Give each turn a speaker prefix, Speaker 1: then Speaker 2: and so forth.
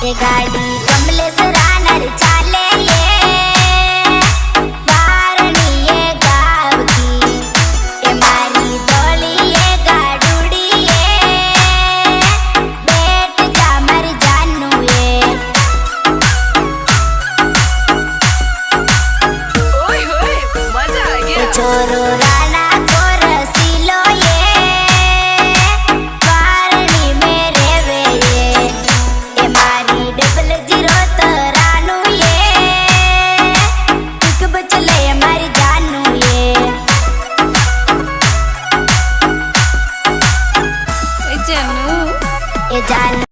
Speaker 1: ये गाड़ी कमलेश रानर चाले ये वारणी ये गाव की ये मारी डोली ये गाडूड़ी ये बैठ जा मर जानू ये
Speaker 2: ओए होए मजा आ गया।
Speaker 1: छोरो राणा को रसीलो ये वारणी में रेवे ये मारी डबल जीरो तरानू ये एक बचले मारी जानू
Speaker 2: ए जानू
Speaker 1: ये जानू